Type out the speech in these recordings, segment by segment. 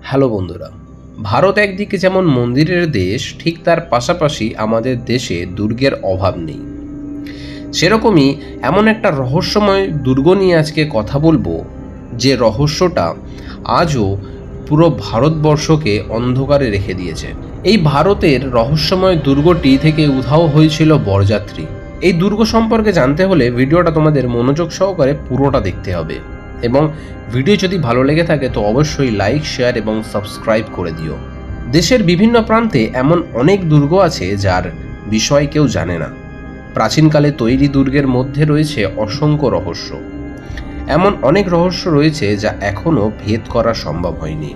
Hello বন্ধুরা, ভারত একদিকে যেমন মন্দিরের দেশ, ঠিক তার পাশাপাশি আমাদের দেশে দুর্গের অভাব নেই। সেরকমই এমন একটা রহস্যময় দুর্গ নিয়ে আজকে কথা বলবো, যে রহস্যটা আজও পুরো ভারতবর্ষকে অন্ধকারে রেখে দিয়েছে। এই ভারতের রহস্যময় দুর্গটি থেকে উধাও হয়েছিল বরযাত্রী। এই দুর্গ সম্পর্কে জানতে হলে ভিডিওটা তোমাদের মনোযোগ সহকারে পুরোটা দেখতে হবে, এবং ভিডিও যদি ভালো লেগে থাকে তো অবশ্যই লাইক, শেয়ার এবং সাবস্ক্রাইব করে দিও। দেশের বিভিন্ন প্রান্তে এমন অনেক দুর্গ আছে যার বিষয় কেউ জানে না। প্রাচীনকালে তৈরি দুর্গের মধ্যে রয়েছে অসংখ্য রহস্য। এমন অনেক রহস্য রয়েছে যা এখনও ভেদ করা সম্ভব হয়নি।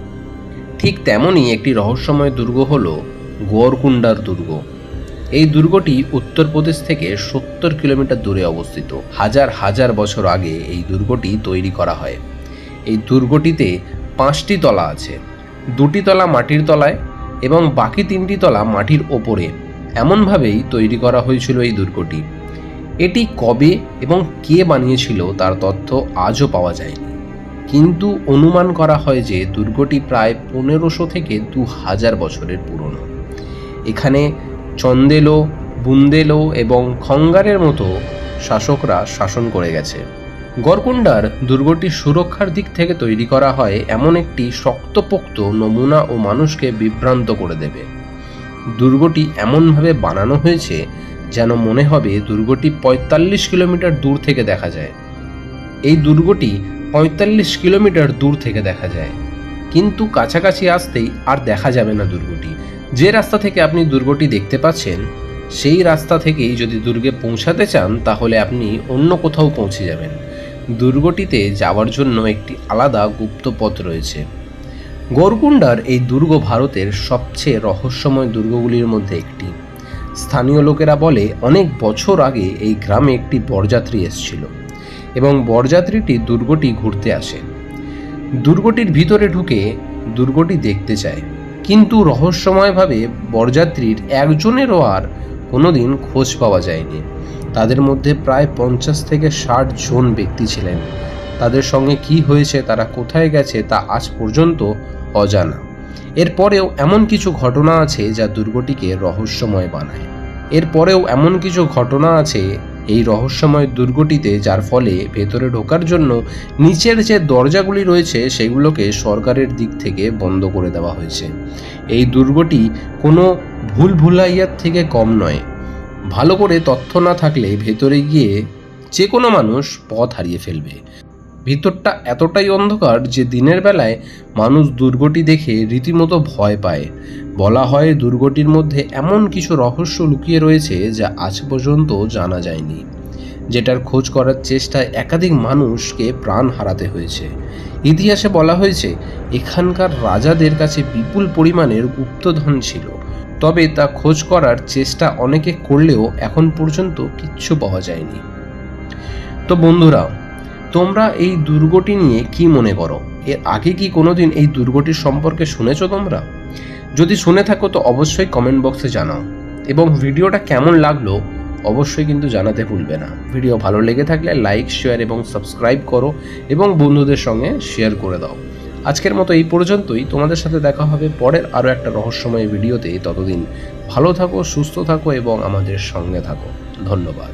ঠিক তেমনই একটি রহস্যময় দুর্গ হল গোয়ারকুন্ডার দুর্গ। এই দুর্গটি উত্তরপ্রদেশ থেকে 70 কিলোমিটার দূরে অবস্থিত। হাজার হাজার বছর আগে এই দুর্গটি তৈরি করা হয়। এই দুর্গটিতে 5টি তলা আছে। 2টি তলা মাটির তলায় এবং বাকি 3টি তলা মাটির ওপরে। এমনভাবেই তৈরি করা হয়েছিল এই দুর্গটি। এটি কবে এবং কে বানিয়েছিল তার তথ্য আজও পাওয়া যায়নি, কিন্তু অনুমান করা হয় যে দুর্গটি প্রায় 1500 থেকে 2000 বছরের পুরনো। এখানে চন্দেলো, বুন্দেলো এবং খঙ্গারের মতো শাসকরা শাসন করে গেছে। গড়কুন্ডার দুর্গটি সুরক্ষার দিক থেকে তৈরি করা হয় এমন একটি শক্তপোক্ত নমুনা ও মানুষকে বিভ্রান্ত করে দেবে। দুর্গটি এমনভাবে বানানো হয়েছে যেন মনে হবে দুর্গটি 45 কিলোমিটার দূর থেকে দেখা যায়। এই দুর্গটি 45 কিলোমিটার দূর থেকে দেখা যায়, কিন্তু কাছাকাছি আসতেই আর দেখা যাবে না দুর্গটি। যে রাস্তা থেকে আপনি দুর্গটি দেখতে পাচ্ছেন, সেই রাস্তা থেকেই যদি দুর্গে পৌঁছাতে চান তাহলে আপনি অন্য কোথাও পৌঁছে যাবেন। দুর্গটিতে যাওয়ার জন্য একটি আলাদা গুপ্ত পথ রয়েছে। গড়কুন্ডার এই দুর্গ ভারতের সবচেয়ে রহস্যময় দুর্গগুলির মধ্যে একটি। স্থানীয় লোকেরা বলে অনেক বছর আগে এই গ্রামে একটি বরযাত্রী এসেছিল এবং বরযাত্রীটি দুর্গটি ঘুরতে আসে। দুর্গটির ভিতরে ঢুকে দুর্গটি দেখতে চায়, কিন্তু রহস্যময়ভাবে বরযাত্রীর একজনেরও আর কোনোদিন খোঁজ পাওয়া যায়নি। তাদের মধ্যে প্রায় 50 থেকে 60 জন ব্যক্তি ছিলেন। তাদের সঙ্গে কি হয়েছে, তারা কোথায় গেছে তা আজ পর্যন্ত অজানা। এরপরেও এমন কিছু ঘটনা আছে যা দুর্গটিকে রহস্যময় বানায়। এরপরেও এমন কিছু ঘটনা আছে এই রহস্যময় দুর্গটিতে যার ফলে ভেতরে ঢোকার জন্য নিচের যে দরজাগুলি রয়েছে সেগুলোকে সরকারের দিক থেকে বন্ধ করে দেওয়া হয়েছে। এই দুর্গটি কোনো ভুলভুলাইয়ার থেকে কম নয়। ভালো করে তথ্য না থাকলে ভেতরে গিয়ে যে কোনো মানুষ পথ হারিয়ে ফেলবে। ভিতরটা এতটাই অন্ধকার যে দিনের বেলায় মানুষ দুর্গটি দেখে রীতিমতো ভয় পায়। বলা হয় দুর্গটির মধ্যে এমন কিছু রহস্য লুকিয়ে রয়েছে যা আজ পর্যন্ত জানা যায়নি, যেটার খোঁজ করার চেষ্টায় একাধিক মানুষকে প্রাণ হারাতে হয়েছে। ইতিহাসে বলা হয়েছে এখানকার রাজাদের কাছে বিপুল পরিমাণের গুপ্তধন ছিল, তবে তা খোঁজ করার চেষ্টা অনেকে করলেও এখন পর্যন্ত কিচ্ছু পাওয়া যায়নি। তো বন্ধুরা, তোমরা এই দুর্গটি নিয়ে কি মনে করো? এর আগে কি কোনোদিন এই দুর্গটির সম্পর্কে শুনেছো তোমরা? যদি শুনে থাকো তো অবশ্যই কমেন্ট বক্সে জানাও, এবং ভিডিওটা কেমন লাগলো অবশ্যই কিন্তু জানাতে ভুলবে না। ভিডিও ভালো লেগে থাকলে লাইক, শেয়ার এবং সাবস্ক্রাইব করো এবং বন্ধুদের সঙ্গে শেয়ার করে দাও। আজকের মতো এই পর্যন্তই। তোমাদের সাথে দেখা হবে পরের আরও একটা রহস্যময় ভিডিওতে। ততদিন ভালো থাকো, সুস্থ থাকো এবং আমাদের সঙ্গে থাকো। ধন্যবাদ।